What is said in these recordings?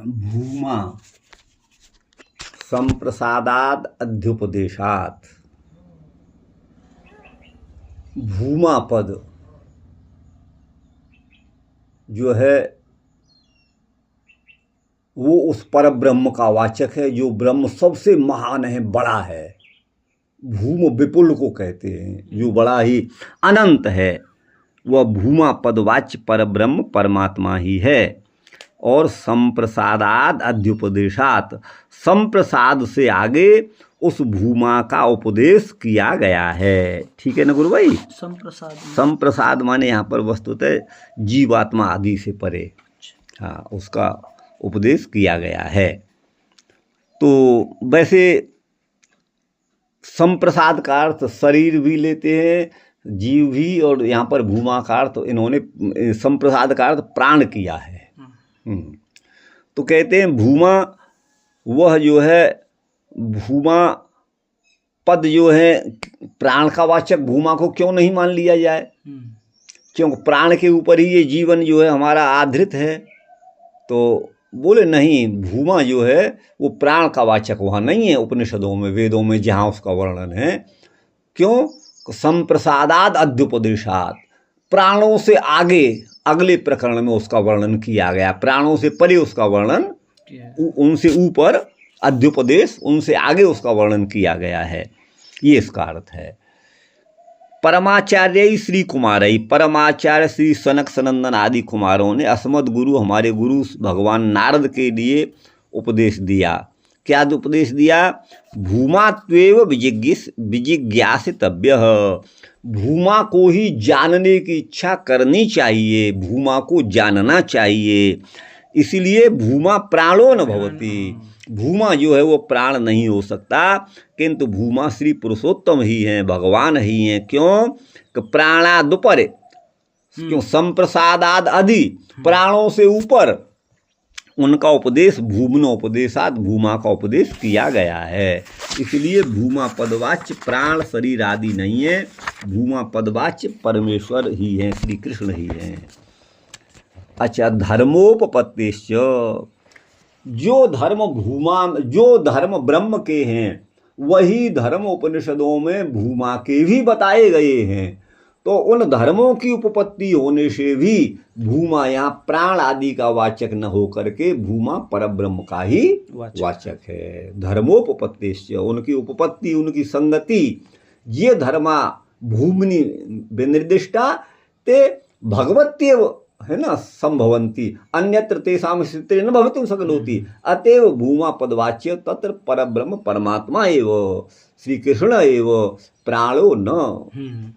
भूमा संप्रसादाद अध्युपदेशात। भूमा पद जो है वो उस पर ब्रह्म का वाचक है जो ब्रह्म सबसे महान है, बड़ा है। भूम विपुल को कहते हैं, जो बड़ा ही अनंत है, वह भूमा पदवाच्य पर ब्रह्म परमात्मा ही है। और संप्रसादाद अध्युपदेशात, संप्रसाद से आगे उस भूमा का उपदेश किया गया है। ठीक है ना गुरु भाई? संप्रसाद माने यहाँ पर वस्तुतः जीवात्मा आदि से परे, हाँ, उसका उपदेश किया गया है। तो वैसे संप्रसाद का अर्थ शरीर भी लेते हैं, जीव भी, और यहाँ पर भूमा का अर्थ इन्होंने संप्रसाद का अर्थ प्राण किया है। तो कहते हैं भूमा वह जो है, भूमा पद जो है प्राण का वाचक, भूमा को क्यों नहीं मान लिया जाए? क्योंकि प्राण के ऊपर ही ये जीवन जो है हमारा आधारित है। तो बोले नहीं, भूमा जो है वो प्राण का वाचक वहाँ नहीं है उपनिषदों में, वेदों में जहाँ उसका वर्णन है। क्यों? संप्रसादाद अध्युपदेशात, प्राणों से आगे अगले प्रकरण में उसका वर्णन किया गया, प्राणों से परे उसका वर्णन, उनसे ऊपर अध्युपदेश, उनसे आगे उसका वर्णन किया गया है, ये इसका अर्थ है। परमाचार्य श्री कुमारई, परमाचार्य श्री सनक सनंदन आदि कुमारों ने अस्मद गुरु, हमारे गुरु भगवान नारद के लिए उपदेश दिया। क्या उपदेश दिया? भूमात्वेव विजिज्ञासितव्यः, भूमा को ही जानने की इच्छा करनी चाहिए, भूमा को जानना चाहिए। इसलिए भूमा प्राणो न भवति, भूमा जो है वो प्राण नहीं हो सकता, किंतु भूमा श्री पुरुषोत्तम ही हैं, भगवान ही हैं। क्यों? कि प्राणादुपर, क्यों? संप्रसादाद अधि, प्राणों से ऊपर उनका उपदेश, भूमनोपदेशात, भूमा का उपदेश किया गया है। इसलिए भूमा पदवाच्य प्राण शरीर आदि नहीं है, भूमा पदवाच्य परमेश्वर ही है, श्री कृष्ण ही हैं। अच्छा, धर्मोपपत्तिश्च, जो धर्म भूमा, जो धर्म ब्रह्म के हैं वही धर्म उपनिषदों में भूमा के भी बताए गए हैं। तो उन धर्मों की उपपत्ति होने से भी भूमा यहाँ प्राण आदि का वाचक न हो करके भूमा परब्रह्म का ही वाचक है। धर्मोपपत्तिश्च, उनकी उपपत्ति, उनकी संगति, ये धर्मा भूमनि विनिर्दिष्टा ते भगवत्येव है ना संभवंती, अन्यत्र तेषां स्थितिः न भवितुं शक्नोति, अतएव भूमा पदवाच्य तत्र परब्रह्म परमात्मा एव श्री कृष्ण एव प्राणो न।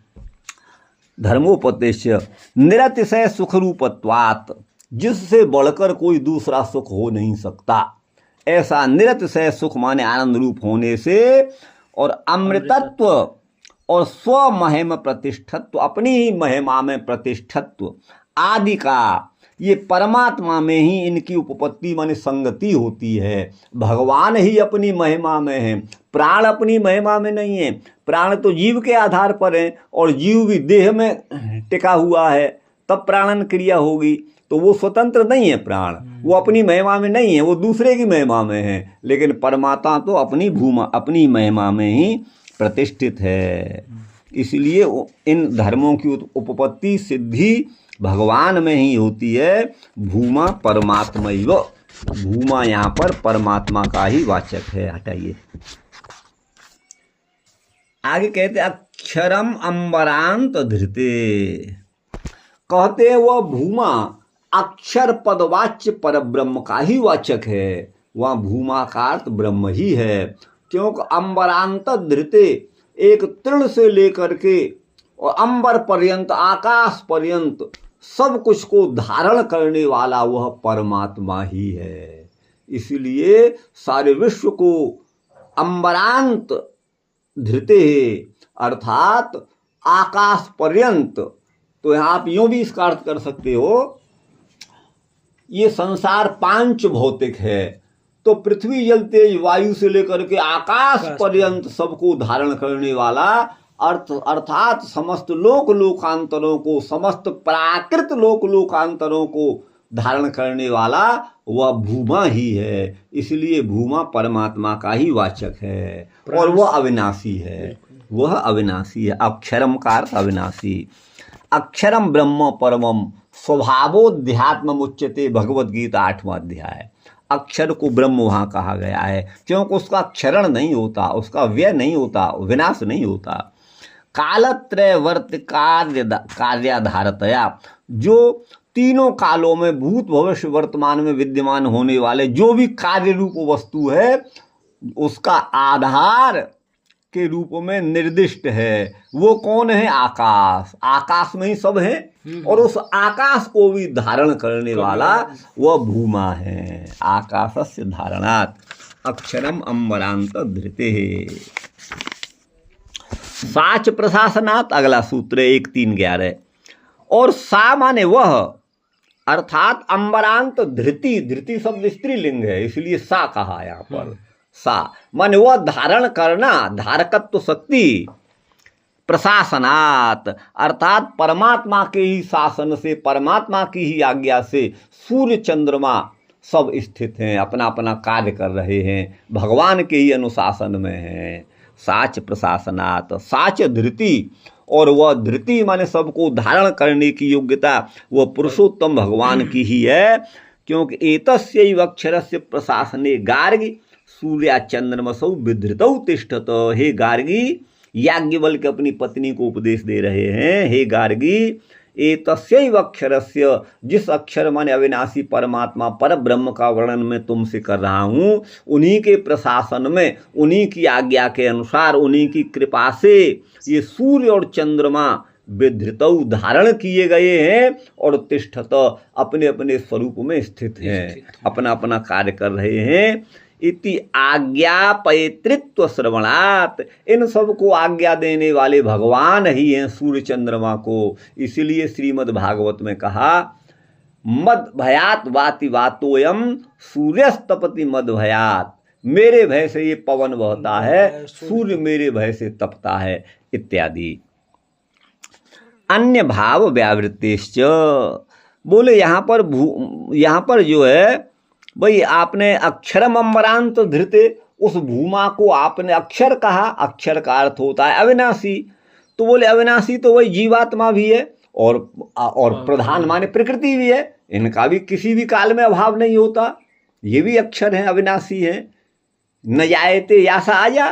धर्मोपदेश्य निरतिशय सुखरूपत्वात्, जिससे बढ़कर कोई दूसरा सुख हो नहीं सकता, ऐसा निरतिशय सुख माने आनंद रूप होने से, और अमृतत्व और स्वमहिम प्रतिष्ठत्व, अपनी ही महिमा में प्रतिष्ठत्व आदि का, ये परमात्मा में ही इनकी उपपत्ति माने संगति होती है। भगवान ही अपनी महिमा में है, प्राण अपनी महिमा में नहीं है। प्राण तो जीव के आधार पर है, और जीव भी देह में टिका हुआ है, तब प्राणन क्रिया होगी। तो वो स्वतंत्र नहीं है प्राण, वो अपनी महिमा में नहीं है, वो दूसरे की महिमा में है। लेकिन परमात्मा तो अपनी भूमा, अपनी महिमा में ही प्रतिष्ठित है। इसलिए इन धर्मों की उपपत्ति सिद्धि भगवान में ही होती है। भूमा परमात्मैव, भूमा यहाँ पर परमात्मा का ही वाचक है। हटाइए, आगे कहते अक्षरम अंबरांत धृते, कहते वह भूमा अक्षर पदवाच्य परब्रह्म का ही वाचक है। वह भूमा का अर्थ ब्रह्म ही है। क्योंकि अंबरांत धृते, एक तृण से लेकर के और अंबर पर्यंत, आकाश पर्यंत सब कुछ को धारण करने वाला वह परमात्मा ही है। इसलिए सारे विश्व को अंबरांत धृते, अर्थात आकाश पर्यंत। तो यहाँ आप यूं भी इसका अर्थ कर सकते हो, ये संसार पांच भौतिक है, तो पृथ्वी जल तेज वायु से लेकर के आकाश पर्यंत सबको धारण करने वाला, अर्थात समस्त लोक लोकांतरों को, समस्त प्राकृत लोक लोकांतरों को धारण करने वाला वह भूमा ही है, इसलिए भूमा परमात्मा का ही वाचक है और वह अविनाशी है, वह अविनाशी है। अक्षरम का अर्थ अविनाशी। अक्षरम ब्रह्म परमम स्वभावोध्यात्म उच्यते, भगवद गीता 8वां अध्याय। अक्षर को ब्रह्म वहाँ कहा गया है क्योंकि उसका क्षरण नहीं होता, उसका व्यय नहीं होता, विनाश नहीं होता। कालत्रयवर्त कार्याधारतया, जो तीनों कालों में भूत भविष्य वर्तमान में विद्यमान होने वाले जो भी कार्य रूप वस्तु है उसका आधार के रूप में निर्दिष्ट है। वो कौन है? आकाश। आकाश में ही सब है और उस आकाश को भी धारण करने वाला वह भूमा है। आकाशस्य धारणात् अक्षरम अम्बरांत धृते। साच प्रशासनात् अगला सूत्र 1:3-11। और सा माने वह, अर्थात अम्बरांत धृति, धृति शब्द स्त्रीलिंग है इसलिए सा कहा यहाँ पर। सा माने वह धारण करना, धारकत्व शक्ति। प्रशासनात् अर्थात परमात्मा के ही शासन से, परमात्मा की ही आज्ञा से सूर्य चंद्रमा सब स्थित हैं, अपना अपना कार्य कर रहे हैं, भगवान के ही अनुशासन में हैं। साच प्रशासनात्, साच धृति, और वह धृति माने सबको धारण करने की योग्यता वह पुरुषोत्तम भगवान की ही है, क्योंकि एतस्यैव अक्षरस्य प्रशासने गार्गी सूर्या चंद्रमसौ विधृतौ तिष्ठत। हे गार्गी, याज्ञवल्क्य अपनी पत्नी को उपदेश दे रहे हैं, हे गार्गी, एतस्यैव अक्षरस्य, जिस अक्षर माने अविनाशी परमात्मा पर ब्रह्म का वर्णन मैं तुमसे कर रहा हूँ, उन्हीं के प्रशासन में, उन्हीं की आज्ञा के अनुसार, उन्हीं की कृपा से ये सूर्य और चंद्रमा विधृतौ धारण किए गए हैं और तिष्ठत अपने अपने स्वरूप में स्थित हैं, अपना अपना कार्य कर रहे हैं। इति आज्ञापयतृत्व श्रवणात्, इन सब को आज्ञा देने वाले भगवान ही हैं सूर्य चंद्रमा को। इसीलिए श्रीमद् भागवत में कहा, मद भयात वाति वातोयम सूर्यस्तपति मद भयात, मेरे भय से ये पवन बहता है, सूर्य मेरे भय से तपता है, इत्यादि। अन्य भाव व्यावृत्तिश्च, बोले यहाँ पर जो है भाई, आपने अक्षरम अम्बरांत धृते, उस भूमा को आपने अक्षर कहा, अक्षर का अर्थ होता है अविनाशी। तो बोले अविनाशी तो वही जीवात्मा भी है और प्रधान माने प्रकृति भी है, इनका भी किसी भी काल में अभाव नहीं होता, ये भी अक्षर हैं, अविनाशी हैं। न जायते यासा आया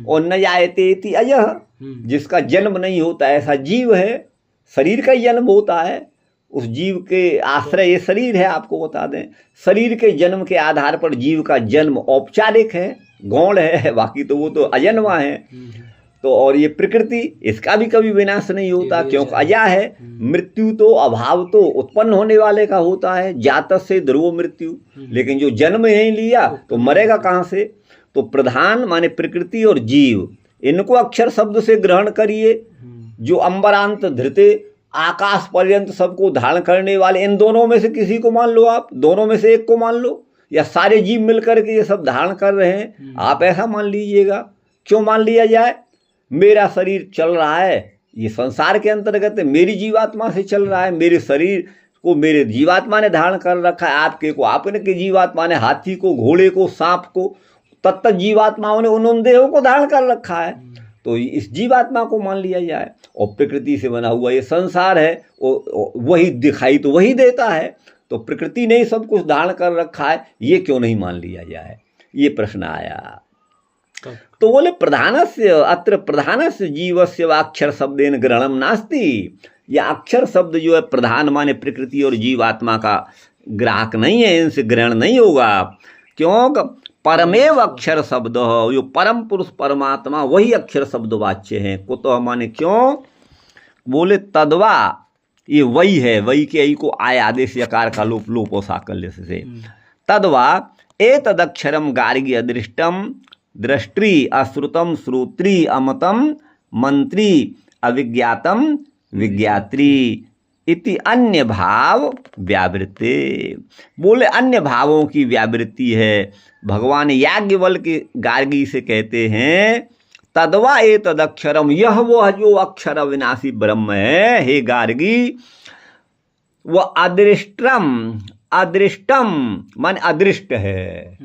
और न जायते इति अयः, जिसका जन्म नहीं होता ऐसा जीव है, शरीर का जन्म होता है, उस जीव के आश्रय ये शरीर है। आपको बता दें, शरीर के जन्म के आधार पर जीव का जन्म औपचारिक है, गौण है, बाकी तो वो तो अजन्मा है। तो और ये प्रकृति, इसका भी कभी विनाश नहीं होता क्योंकि अजा है। मृत्यु तो, अभाव तो उत्पन्न होने वाले का होता है, जातः से ध्रुव मृत्यु, लेकिन जो जन्म नहीं लिया तो मरेगा कहाँ से। तो प्रधान माने प्रकृति और जीव, इनको अक्षर शब्द से ग्रहण करिए। जो अम्बरांत धृते, आकाश पर्यंत सबको धारण करने वाले, इन दोनों में से किसी को मान लो, आप दोनों में से एक को मान लो, या सारे जीव मिलकर के ये सब धारण कर रहे हैं, आप ऐसा मान लीजिएगा। क्यों मान लिया जाए? मेरा शरीर चल रहा है, ये संसार के अंतर्गत है, मेरी जीवात्मा से चल रहा है, मेरे शरीर को मेरे जीवात्मा ने धारण कर रखा है, आपके को आपने के जीवात्मा ने, हाथी को, घोड़े को, सांप को, तत्त जीवात्माओं ने उन देहों को धारण कर रखा है। तो इस जीवात्मा को मान लिया जाए, और प्रकृति से बना हुआ ये संसार है, वही दिखाई तो वही देता है, तो प्रकृति ने सब कुछ धारण कर रखा है, ये क्यों नहीं मान लिया जाए, ये प्रश्न आया। तो बोले प्रधानस्य, अत्र प्रधानस्य जीवस्य वाक्षर शब्देन ग्रहणम नास्ति। या अक्षर शब्द जो है प्रधान माने प्रकृति और जीवात्मा का ग्राहक नहीं है, इनसे ग्रहण नहीं होगा। क्यों? परमेव अक्षर शब्द, जो परम पुरुष परमात्मा वही अक्षर शब्द वाच्य हैं। कुतः माने क्यों? बोले तद्वा, ये वही है, वही के आई को आय आदेश यकार का लोपो साकल्य से। तद्वा एतदक्षरम गार्गी अदृष्टम दृष्टि अश्रुतम श्रोत्री अमतम मंत्री अविज्ञातम विज्ञात्री इति अन्य भाव व्यावृत्ति। बोले अन्य भावों की व्यावृत्ति है। भगवान याज्ञवल्क्य गार्गी से कहते हैं, तद्वा एतदक्षरम, यह वो जो अक्षर अविनाशी ब्रह्म है, हे गार्गी, वह अदृष्टम, अदृष्टम माने अदृष्ट है,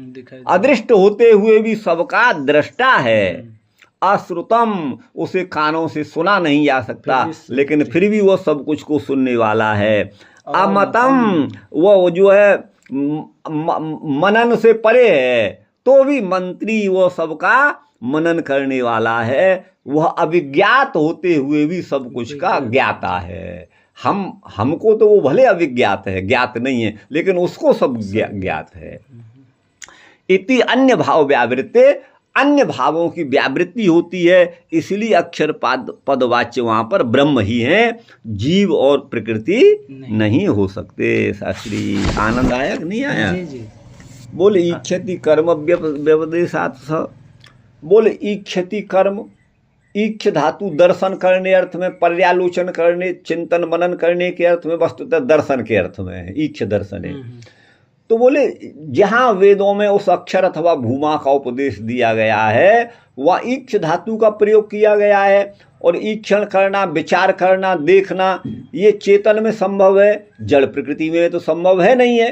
अदृष्ट होते हुए भी सबका दृष्टा है। अश्रुतम उसे कानों से सुना नहीं जा सकता, लेकिन फिर भी वो सब कुछ को सुनने वाला है। अमतम वो जो है मनन से परे है, तो भी मंत्री वो सबका मनन करने वाला है। वह अविज्ञात होते हुए भी सब कुछ का ज्ञाता है। हमको तो वो भले अविज्ञात है, ज्ञात नहीं है, लेकिन उसको सब ज्ञात है। इति अन्य भाव व्यावृत्ते, अन्य भावों की व्यावृत्ति होती है, इसलिए अक्षर पदवाच्य वहाँ पर ब्रह्म ही है, जीव और प्रकृति नहीं हो सकते। शास्त्री आनंददायक नहीं आया? बोले इच्छति कर्म व्यपदेशात् स, बोले इच्छति कर्म, इक्ष धातु दर्शन करने अर्थ में, पर्यालोचन करने, चिंतन मनन करने के अर्थ में, वस्तुतः दर्शन के अर्थ में है, इक्ष दर्शन है। तो बोले जहाँ वेदों में उस अक्षर अथवा भूमा का उपदेश दिया गया है, वह इक्ष धातु का प्रयोग किया गया है। और ईक्षण करना, विचार करना, देखना, ये चेतन में संभव है, जड़ प्रकृति में तो संभव है नहीं है।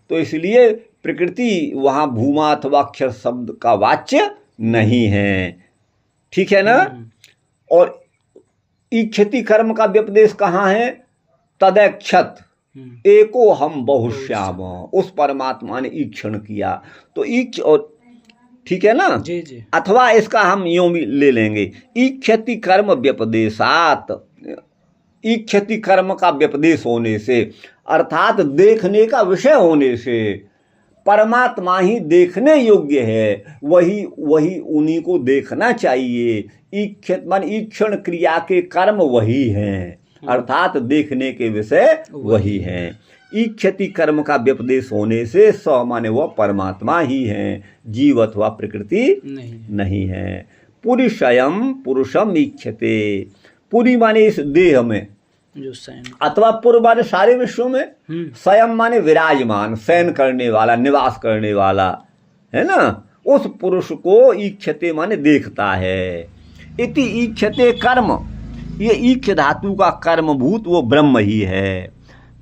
तो इसलिए प्रकृति वहाँ भूमा अथवा अक्षर शब्द का वाच्य नहीं है। ठीक है ना? और इच्छति कर्म का व्यपदेश कहाँ है? तदैक्षत एको हम बहुश्याम, उस परमात्मा ने ईक्षण किया। तो ईक्ष, और ठीक है ना जी जी। अथवा इसका हम यूं भी ले लेंगे, इच्छति कर्म व्यपदेशात, इच्छति कर्म का व्यपदेश होने से, अर्थात देखने का विषय होने से, परमात्मा ही देखने योग्य है, वही उन्हीं को देखना चाहिए। ईक्षित मन ईक्षण क्रिया के कर्म वही हैं, अर्थात देखने के विषय वही हैं। ईक्षति कर्म का व्यपदेश होने से स माने वह परमात्मा ही हैं, जीव अथवा प्रकृति नहीं है। पुरुषयम पुरुषम ईक्षते, पुरी माने इस देह में, अथवा पूर्व माने सारे विश्व में, स्वयं माने विराजमान, शयन करने वाला, निवास करने वाला है ना, उस पुरुष को ईक्षते माने देखता है। इति ईक्षते कर्म, ये ईक्ष धातु का कर्मभूत वो ब्रह्म ही है।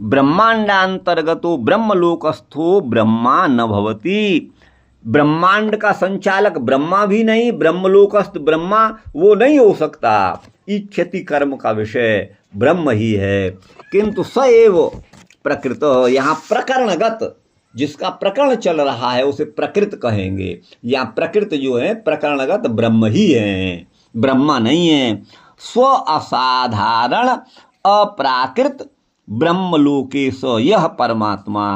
ब्रह्मांडांतर्गतो ब्रह्मलोकस्थो ब्रह्मा न भवति, ब्रह्मांड का संचालक ब्रह्मा भी नहीं, ब्रह्मलोकस्थ ब्रह्मा वो नहीं हो सकता। ईक्षति कर्म का विषय ब्रह्म ही है। किंतु स एव प्रकृत, यहाँ प्रकरणगत जिसका प्रकरण चल रहा है उसे प्रकृत कहेंगे। यहाँ प्रकृत जो है प्रकरणगत ब्रह्म ही है, ब्रह्मा नहीं है। स्व असाधारण अप्राकृत ब्रह्मलोकेश यह परमात्मा,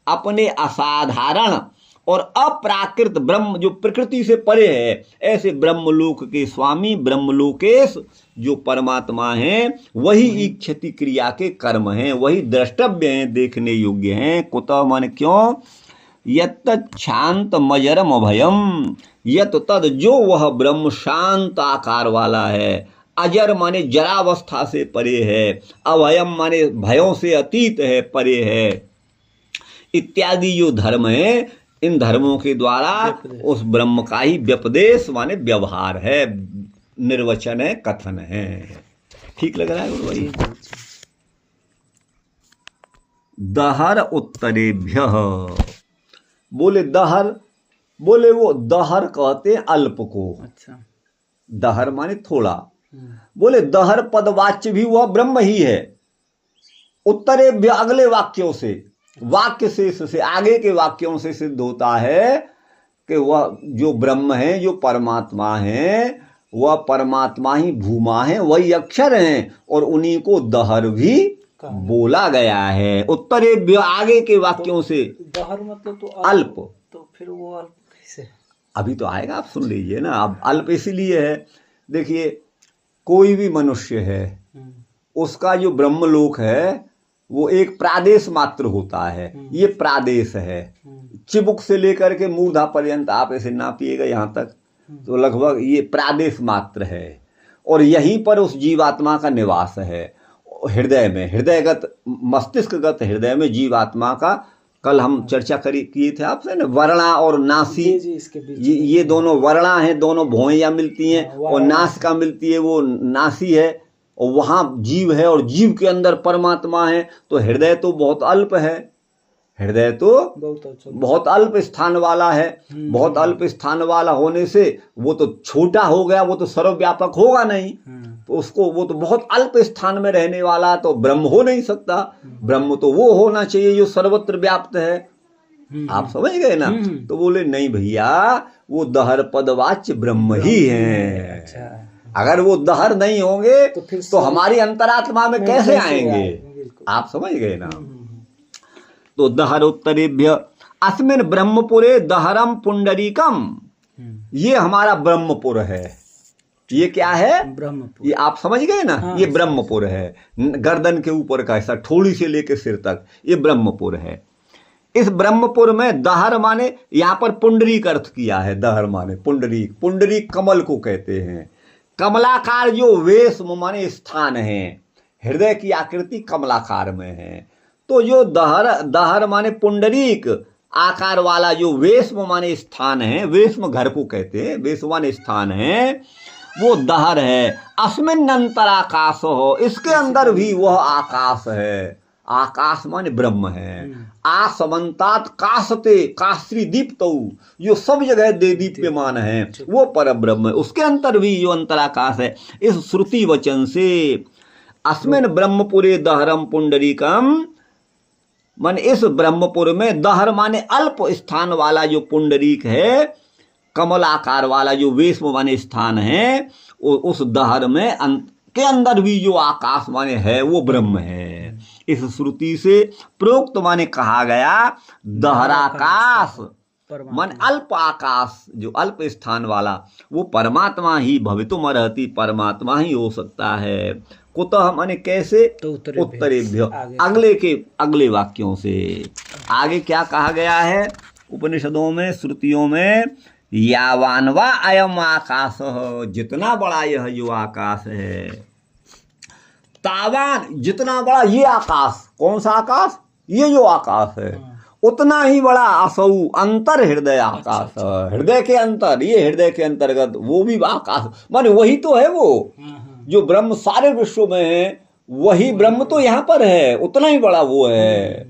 अपने असाधारण और अप्राकृत ब्रह्म जो प्रकृति से परे है, ऐसे ब्रह्मलोक के स्वामी ब्रह्मलोकेश जो परमात्मा हैं, वही इच्छति क्रिया के कर्म हैं, वही द्रष्टव्य हैं, देखने योग्य हैं। कुतः मन क्यों? यत् शांत मजरम अभयम, यत् तद जो वह ब्रह्म शांत आकार वाला है, अजर माने जरावस्था से परे है, अभयम माने भयों से अतीत है, परे है, इत्यादि जो धर्म है, इन धर्मों के द्वारा उस ब्रह्म का ही व्यपदेश माने व्यवहार है, निर्वचन है, कथन है। ठीक लग रहा है भाई? दहर उत्तरेभ्य, बोले दहर, बोले वो दहर कहते हैं अल्प को। अच्छा, दहर माने थोड़ा। बोले दहर पदवाच्य भी वह ब्रह्म ही है। उत्तरेभ्य अगले वाक्यों से, वाक्य शेष से, आगे के वाक्यों से सिद्ध होता है कि वह जो ब्रह्म है, जो परमात्मा है, वह परमात्मा ही भूमा है, वही अक्षर हैं, और उन्हीं को दहर भी बोला गया है। उत्तरेभ्य आगे के वाक्यों से, दहर मतलब तो अल्प, तो फिर वो अल्प कैसे? अभी तो आएगा, आप सुन लीजिए ना। अब अल्प इसीलिए है, देखिए कोई भी मनुष्य है, उसका जो ब्रह्मलोक है वो एक प्रादेश मात्र होता है। ये प्रादेश है, चिबुक से लेकर के मूर्धा पर्यंत आप ऐसे नापिएगा यहाँ तक, तो लगभग ये प्रादेश मात्र है। और यहीं पर उस जीवात्मा का निवास है, हृदय में, हृदयगत मस्तिष्कगत हृदय में जीवात्मा का। कल हम चर्चा किए थे आपसे ना, वर्णा और नासी, ये दोनों वर्णा हैं, दोनों भौंया मिलती हैं, और नासिका मिलती है, वो नासी है, और वहाँ जीव है, और जीव के अंदर परमात्मा है। तो हृदय तो बहुत अल्प है, हृदय तो बहुत अल्प स्थान वाला है। बहुत अल्प स्थान वाला होने से वो तो छोटा हो गया, वो तो सर्वव्यापक होगा नहीं। तो उसको वो तो बहुत अल्प स्थान में रहने वाला तो ब्रह्म हो नहीं सकता। ब्रह्म तो वो होना चाहिए जो सर्वत्र व्याप्त है। आप समझ गए ना। तो बोले नहीं भैया, वो दहर पदवाच्य ब्रह्म ही है। अगर वो दहर नहीं होंगे तो हमारी अंतरात्मा में कैसे आएंगे। आप समझ गए ना। तो दहर उत्तरेभ्य अस्मिन ब्रह्मपुरे दहरम पुंडरीकम, ये हमारा ब्रह्मपुर है। ये क्या है, ब्रह्मपुर। ये आप समझ गए ना। हाँ, ये ब्रह्मपुर है। गर्दन के ऊपर का ऐसा ठोड़ी से लेकर सिर तक ये ब्रह्मपुर है। इस ब्रह्मपुर में दहर माने यहाँ पर पुंडरीक अर्थ किया है। दहर माने पुंडरीक। पुंडरीक कमल को कहते हैं। कमलाकार जो वेश माने स्थान है, हृदय की आकृति कमलाकार में है। तो जो दहर माने पुंडरीक आकार वाला जो वेश्म माने स्थान है, वेश्म घर को कहते हैं, वेश्म माने स्थान है, वो दहर है। अस्मिन अंतराकाश हो, इसके अंदर भी वह आकाश है। आकाश माने ब्रह्म है। आसमंतात काशते काश्री दीप्तौ, जो सब जगह दे दीप्यमान है, वो पर ब्रह्म है। उसके अंतर भी जो अंतराकाश है। इस श्रुति वचन से अस्मिन ब्रह्मपुरे दहरम पुंडरीकम, मन इस ब्रह्मपुर में दहर माने अल्प स्थान वाला जो पुंडरीक है, कमलाकार वाला जो वेश्म माने स्थान है, उस दहर में के अंदर भी जो आकाश माने है वो ब्रह्म है। इस श्रुति से प्रोक्त माने कहा गया दहराकाश मन अल्प आकाश, जो अल्प स्थान वाला वो परमात्मा ही भवितुम अर्हति, परमात्मा ही हो सकता है। कुतः माने कैसे, तो उत्तरेभ्य अगले वाक्यों से। आगे क्या कहा गया है उपनिषदों में, श्रुतियों में, यावान वा अयम आकाश, जितना बड़ा यह जो आकाश है, तावान जितना बड़ा ये आकाश, कौन सा आकाश, ये जो आकाश है, उतना ही बड़ा असौ अंतर हृदय आकाश। हृदय के अंतर, ये हृदय के अंतर्गत वो भी आकाश माने वही तो है। वो जो ब्रह्म सारे विश्व में है, वही ब्रह्म तो यहाँ पर है, उतना ही बड़ा वो है।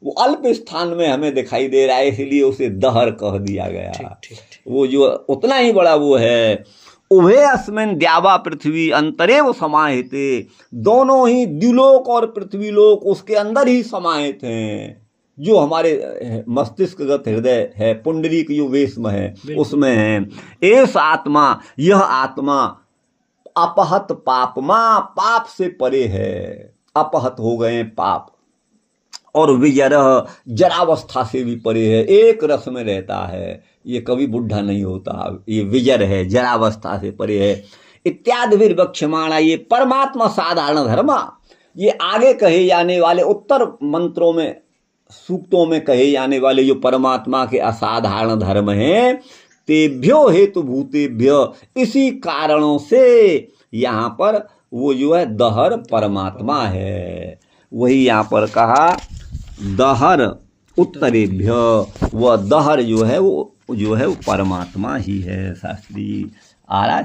वो अल्प स्थान में हमें दिखाई दे रहा है, इसलिए उसे दहर कह दिया गया। वो जो उतना ही बड़ा वो है। उभे अस्मिन द्यावा पृथ्वी अंतरेव समाहिते, दोनों ही द्युलोक और पृथ्वीलोक उसके अंदर ही समाहित हैं। जो हमारे मस्तिष्कगत हृदय है, पुंडरीक जो वेश्म है, उसमें है। एस आत्मा, यह आत्मा अपहत पापमा, पाप से परे है। अपहत हो गए पाप। और विजरह, जरावस्था से भी परे है, एक रस में रहता है, ये कभी बुढ़ा नहीं होता। ये विजर है, जरावस्था से परे है। इत्यादि विवक्षमाणा, ये परमात्मा साधारण धर्म, ये आगे कहे जाने वाले उत्तर मंत्रों में, सूक्तों में कहे जाने वाले जो परमात्मा के असाधारण धर्म हैं, तेभ्यो हेतु भूतेभ्य, इसी कारणों से यहाँ पर वो जो है दहर परमात्मा है। वही यहाँ पर कहा दहर उत्तरेभ्य, वह दहर जो है वो परमात्मा ही है। शास्त्री आरा